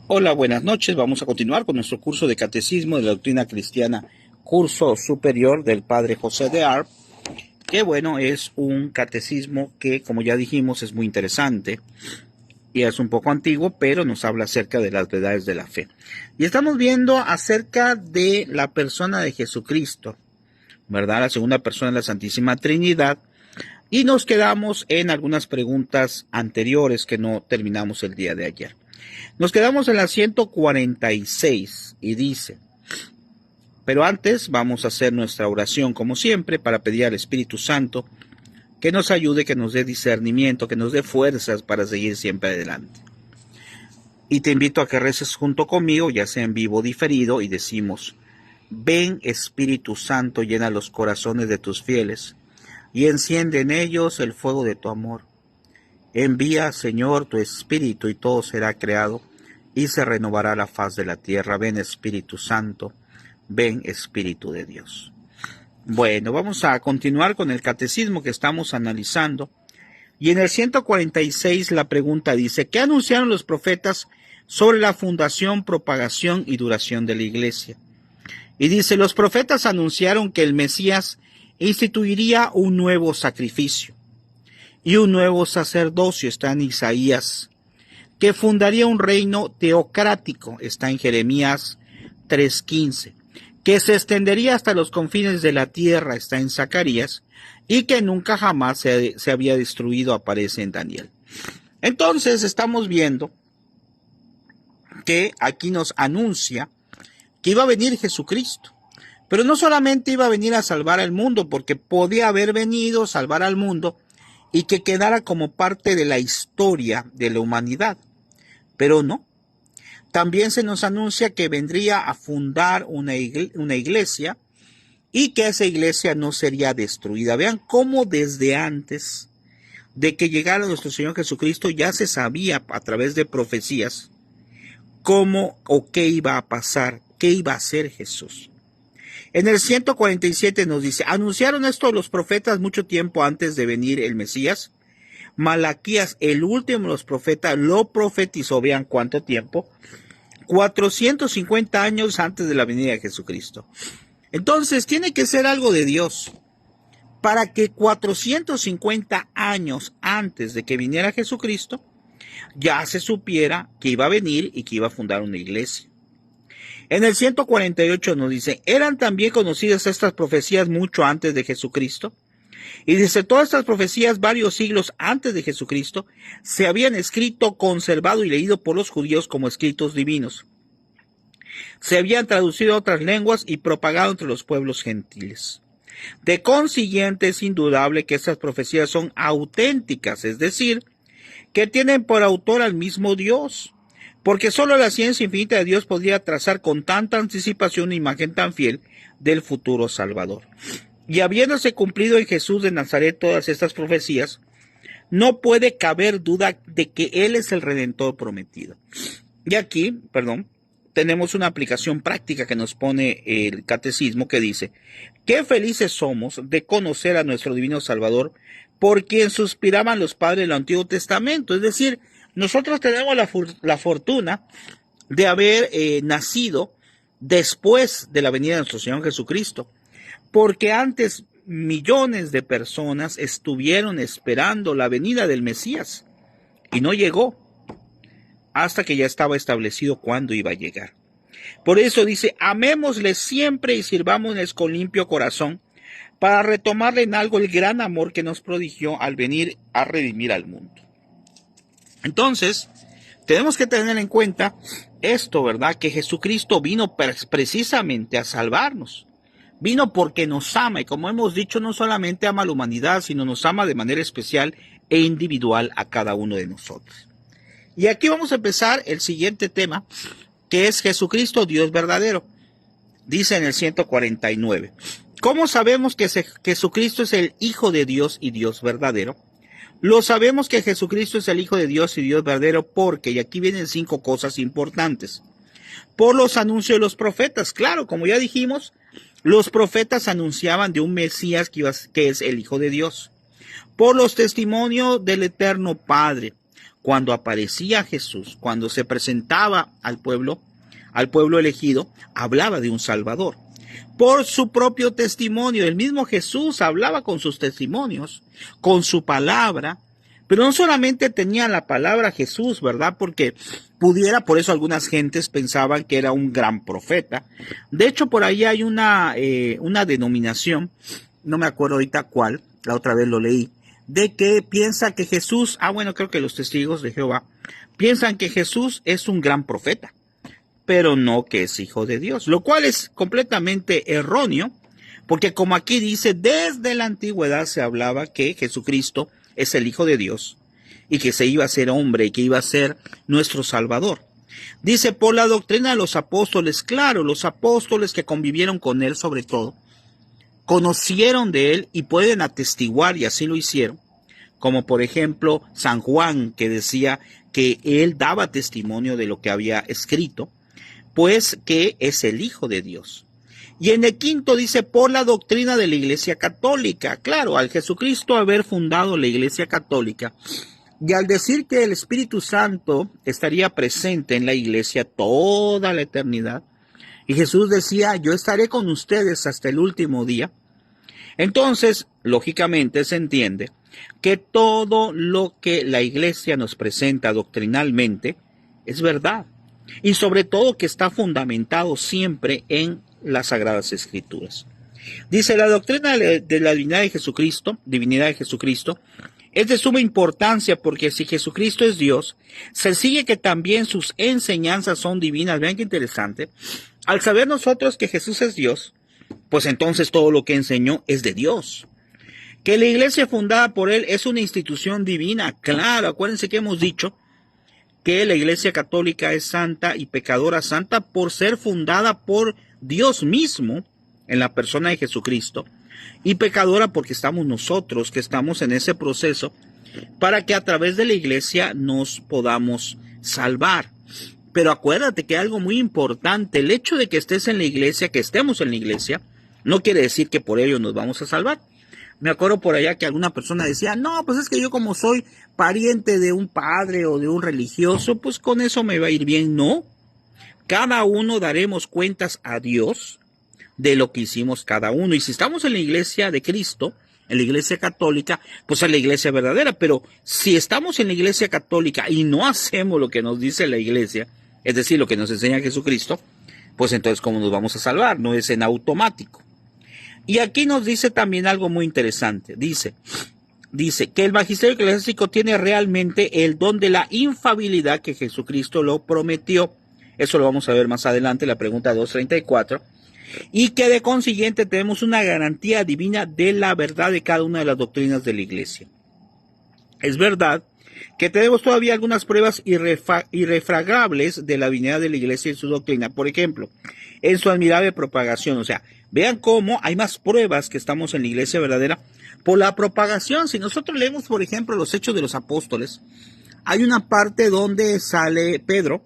Hola, buenas noches. Vamos a continuar con nuestro curso de Catecismo de la Doctrina Cristiana, curso superior del Padre José de Arp, que bueno, es un catecismo que, como ya dijimos, es muy interesante y es un poco antiguo, pero nos habla acerca de las verdades de la fe. Y estamos viendo acerca de la persona de Jesucristo, ¿verdad? La segunda persona de la Santísima Trinidad. Y nos quedamos en algunas preguntas anteriores que no terminamos el día de ayer. Nos quedamos en la 146 y dice: pero antes vamos a hacer nuestra oración como siempre para pedir al Espíritu Santo que nos ayude, que nos dé discernimiento, que nos dé fuerzas para seguir siempre adelante. Y te invito a que reces junto conmigo, ya sea en vivo o diferido, y decimos: ven Espíritu Santo, llena los corazones de tus fieles y enciende en ellos el fuego de tu amor. Envía, Señor, tu Espíritu y todo será creado y se renovará la faz de la tierra. Ven Espíritu Santo, ven Espíritu de Dios. Bueno, vamos a continuar con el catecismo que estamos analizando. Y en el 146 la pregunta dice: ¿qué anunciaron los profetas sobre la fundación, propagación y duración de la iglesia? Y dice: los profetas anunciaron que el Mesías instituiría un nuevo sacrificio y un nuevo sacerdocio, está en Isaías, que fundaría un reino teocrático, está en Jeremías 3:15, que se extendería hasta los confines de la tierra, está en Zacarías, y que nunca jamás se había destruido, aparece en Daniel. Entonces estamos viendo que aquí nos anuncia que iba a venir Jesucristo, pero no solamente iba a venir a salvar al mundo, porque podía haber venido a salvar al mundo y que quedara como parte de la historia de la humanidad, pero no. También se nos anuncia que vendría a fundar una iglesia y que esa iglesia no sería destruida. Vean cómo desde antes de que llegara nuestro Señor Jesucristo ya se sabía a través de profecías cómo o qué iba a pasar, qué iba a hacer Jesús. En el 147 nos dice: anunciaron esto los profetas mucho tiempo antes de venir el Mesías. Malaquías, el último de los profetas, lo profetizó, vean cuánto tiempo, 450 años antes de la venida de Jesucristo. Entonces tiene que ser algo de Dios para que 450 años antes de que viniera Jesucristo ya se supiera que iba a venir y que iba a fundar una iglesia. En el 148 nos dice: eran también conocidas estas profecías mucho antes de Jesucristo. Y dice: todas estas profecías varios siglos antes de Jesucristo se habían escrito, conservado y leído por los judíos como escritos divinos. Se habían traducido a otras lenguas y propagado entre los pueblos gentiles. De consiguiente, es indudable que estas profecías son auténticas, es decir, que tienen por autor al mismo Dios, porque solo la ciencia infinita de Dios podría trazar con tanta anticipación una imagen tan fiel del futuro Salvador. Y habiéndose cumplido en Jesús de Nazaret todas estas profecías, no puede caber duda de que Él es el Redentor prometido. Y aquí, tenemos una aplicación práctica que nos pone el catecismo que dice: qué felices somos de conocer a nuestro divino Salvador, por quien suspiraban los padres del Antiguo Testamento. Es decir, nosotros tenemos la fortuna de haber nacido después de la venida de nuestro Señor Jesucristo, porque antes millones de personas estuvieron esperando la venida del Mesías y no llegó hasta que ya estaba establecido cuándo iba a llegar. Por eso dice: amémosle siempre y sirvámosles con limpio corazón, para retomarle en algo el gran amor que nos prodigió al venir a redimir al mundo. Entonces, tenemos que tener en cuenta esto, ¿verdad? Que Jesucristo vino precisamente a salvarnos. Vino porque nos ama, y como hemos dicho, no solamente ama a la humanidad, sino nos ama de manera especial e individual a cada uno de nosotros. Y aquí vamos a empezar el siguiente tema, que es Jesucristo, Dios verdadero. Dice en el 149: ¿cómo sabemos que Jesucristo es el Hijo de Dios y Dios verdadero? Lo sabemos que Jesucristo es el Hijo de Dios y Dios verdadero porque, y aquí vienen 5 cosas importantes, por los anuncios de los profetas. Claro, como ya dijimos, los profetas anunciaban de un Mesías que es el Hijo de Dios. Por los testimonios del Eterno Padre, cuando aparecía Jesús, cuando se presentaba al pueblo elegido, hablaba de un Salvador. Por su propio testimonio, el mismo Jesús hablaba con sus testimonios, con su palabra, pero no solamente tenía la palabra Jesús, ¿verdad? Porque por eso algunas gentes pensaban que era un gran profeta. De hecho, por ahí hay una denominación, no me acuerdo ahorita cuál, la otra vez lo leí, de que piensa que Jesús, creo que los testigos de Jehová, piensan que Jesús es un gran profeta, pero no que es hijo de Dios, lo cual es completamente erróneo, porque como aquí dice, desde la antigüedad se hablaba que Jesucristo es el Hijo de Dios y que se iba a ser hombre y que iba a ser nuestro Salvador. Dice, por la doctrina de los apóstoles, claro, los apóstoles que convivieron con él sobre todo, conocieron de él y pueden atestiguar, y así lo hicieron, como por ejemplo San Juan, que decía que él daba testimonio de lo que había escrito, pues que es el Hijo de Dios. Y en el quinto dice, por la doctrina de la Iglesia Católica. Claro, al Jesucristo haber fundado la Iglesia Católica, y al decir que el Espíritu Santo estaría presente en la Iglesia toda la eternidad, y Jesús decía, yo estaré con ustedes hasta el último día, entonces, lógicamente se entiende que todo lo que la Iglesia nos presenta doctrinalmente es verdad, y sobre todo que está fundamentado siempre en las Sagradas Escrituras. Dice, la doctrina de la divinidad de Jesucristo, es de suma importancia porque si Jesucristo es Dios, se sigue que también sus enseñanzas son divinas. Vean qué interesante. Al saber nosotros que Jesús es Dios, pues entonces todo lo que enseñó es de Dios. Que la iglesia fundada por él es una institución divina. Claro, acuérdense que hemos dicho que la Iglesia Católica es santa y pecadora santa por ser fundada por Dios mismo en la persona de Jesucristo, y pecadora porque estamos nosotros que estamos en ese proceso para que a través de la Iglesia nos podamos salvar. Pero acuérdate que algo muy importante, el hecho de que estés en la Iglesia, que estemos en la Iglesia, no quiere decir que por ello nos vamos a salvar. Me acuerdo por allá que alguna persona decía, no, pues es que yo como soy pariente de un padre o de un religioso, pues con eso me va a ir bien. No, cada uno daremos cuentas a Dios de lo que hicimos cada uno. Y si estamos en la iglesia de Cristo, en la iglesia católica, pues es la iglesia verdadera. Pero si estamos en la iglesia católica y no hacemos lo que nos dice la iglesia, es decir, lo que nos enseña Jesucristo, pues entonces ¿cómo nos vamos a salvar? No es en automático. Y aquí nos dice también algo muy interesante. Dice que el magisterio eclesiástico tiene realmente el don de la infalibilidad que Jesucristo lo prometió. Eso lo vamos a ver más adelante, la pregunta 234. Y que de consiguiente tenemos una garantía divina de la verdad de cada una de las doctrinas de la Iglesia. Es verdad que tenemos todavía algunas pruebas irrefragables de la divinidad de la Iglesia y su doctrina. Por ejemplo, en su admirable propagación. O sea, vean cómo hay más pruebas que estamos en la Iglesia verdadera por la propagación. Si nosotros leemos, por ejemplo, los Hechos de los Apóstoles, hay una parte donde sale Pedro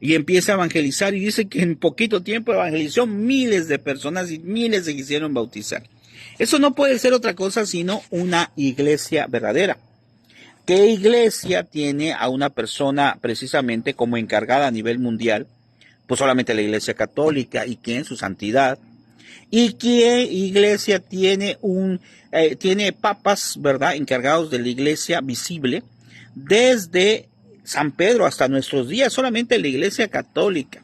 y empieza a evangelizar y dice que en poquito tiempo evangelizó miles de personas y miles se quisieron bautizar. Eso no puede ser otra cosa sino una iglesia verdadera. ¿Qué iglesia tiene a una persona precisamente como encargada a nivel mundial? Pues solamente la Iglesia Católica. ¿Y quién? Su santidad. ¿Y qué iglesia tiene tiene papas, verdad, encargados de la iglesia visible desde San Pedro hasta nuestros días? Solamente la Iglesia Católica.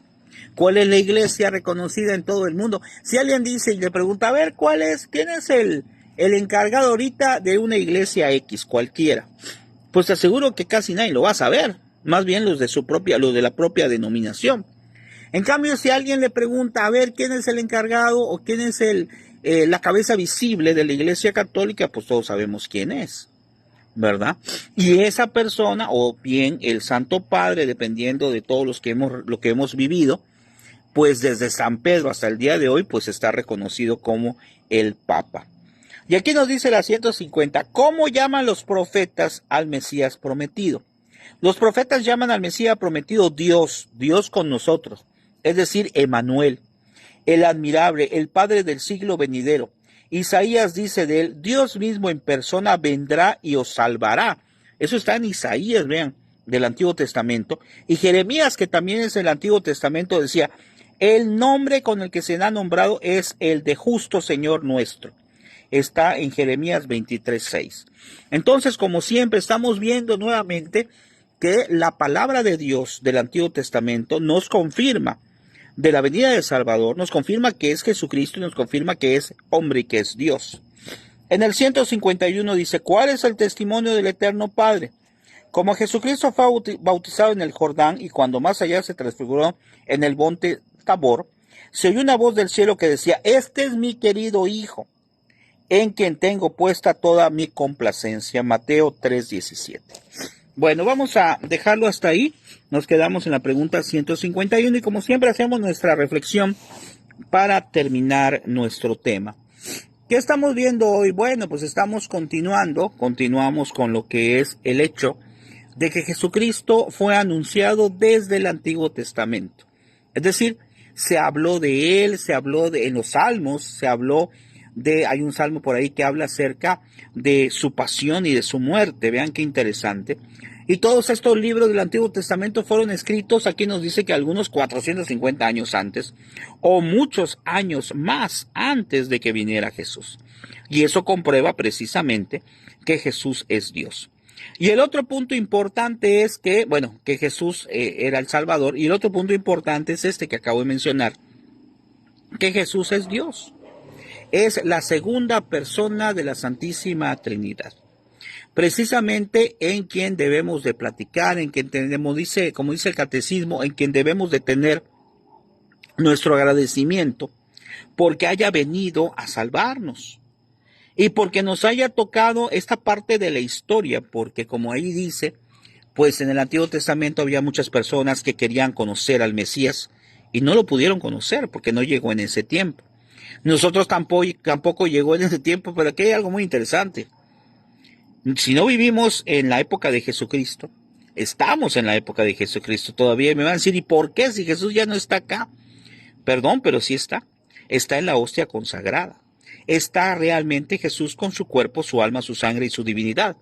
¿Cuál es la iglesia reconocida en todo el mundo? Si alguien dice y le pregunta, a ver, ¿quién es el encargado ahorita de una iglesia X, cualquiera? Pues te aseguro que casi nadie lo va a saber. Más bien los de la propia denominación. En cambio, si alguien le pregunta, a ver, ¿quién es el encargado o quién es la cabeza visible de la Iglesia Católica? Pues todos sabemos quién es, ¿verdad? Y esa persona, o bien el Santo Padre, dependiendo de todos lo que hemos vivido, pues desde San Pedro hasta el día de hoy, pues está reconocido como el Papa. Y aquí nos dice la 150, ¿cómo llaman los profetas al Mesías prometido? Los profetas llaman al Mesías prometido Dios con nosotros. Es decir, Emmanuel, el admirable, el Padre del siglo venidero. Isaías dice de él, Dios mismo en persona vendrá y os salvará. Eso está en Isaías, vean, del Antiguo Testamento, y Jeremías, que también es el Antiguo Testamento, decía, el nombre con el que se ha nombrado es el de justo Señor nuestro. Está en Jeremías 23:6. Entonces, como siempre, estamos viendo nuevamente que la palabra de Dios del Antiguo Testamento nos confirma de la venida del Salvador, nos confirma que es Jesucristo y nos confirma que es hombre y que es Dios. En el 151 dice, ¿cuál es el testimonio del Eterno Padre? Como Jesucristo fue bautizado en el Jordán y cuando más allá se transfiguró en el monte Tabor, se oyó una voz del cielo que decía, este es mi querido Hijo, en quien tengo puesta toda mi complacencia. Mateo 3:17. Bueno, vamos a dejarlo hasta ahí. Nos quedamos en la pregunta 151 y como siempre hacemos nuestra reflexión para terminar nuestro tema. ¿Qué estamos viendo hoy? Bueno, pues continuamos con lo que es el hecho de que Jesucristo fue anunciado desde el Antiguo Testamento. Es decir, se habló de él, en los salmos, hay un salmo por ahí que habla acerca de su pasión y de su muerte. Vean qué interesante. Y todos estos libros del Antiguo Testamento fueron escritos, aquí nos dice que algunos 450 años antes, o muchos años más antes de que viniera Jesús. Y eso comprueba precisamente que Jesús es Dios. Y el otro punto importante es que Jesús era el Salvador. Y el otro punto importante es este que acabo de mencionar, que Jesús es Dios. Es la segunda persona de la Santísima Trinidad. Precisamente en quien debemos de platicar, en quien tenemos, como dice el catecismo, en quien debemos de tener nuestro agradecimiento porque haya venido a salvarnos y porque nos haya tocado esta parte de la historia, porque como ahí dice, pues en el Antiguo Testamento había muchas personas que querían conocer al Mesías y no lo pudieron conocer porque no llegó en ese tiempo. Nosotros tampoco llegó en ese tiempo, pero aquí hay algo muy interesante. Si no vivimos en la época de Jesucristo, estamos en la época de Jesucristo todavía. Y me van a decir, ¿y por qué si Jesús ya no está acá? Perdón, pero sí está. Está en la hostia consagrada. Está realmente Jesús con su cuerpo, su alma, su sangre y su divinidad.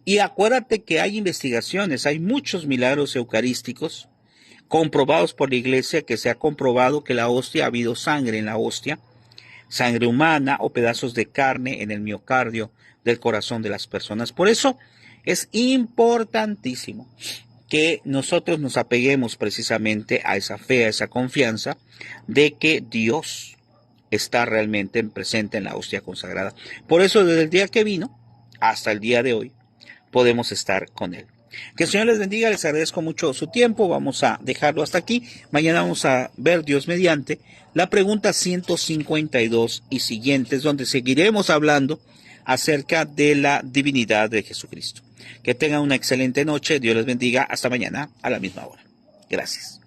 Y acuérdate que hay investigaciones, hay muchos milagros eucarísticos comprobados por la iglesia, que se ha comprobado que la hostia, ha habido sangre en la hostia, sangre humana o pedazos de carne en el miocardio del corazón de las personas. Por eso es importantísimo que nosotros nos apeguemos precisamente a esa fe, a esa confianza de que Dios está realmente presente en la hostia consagrada. Por eso desde el día que vino hasta el día de hoy podemos estar con Él. Que el Señor les bendiga, les agradezco mucho su tiempo, vamos a dejarlo hasta aquí. Mañana vamos a ver, Dios mediante, la pregunta 152 y siguientes, donde seguiremos hablando acerca de la divinidad de Jesucristo. Que tengan una excelente noche, Dios les bendiga, hasta mañana a la misma hora. Gracias.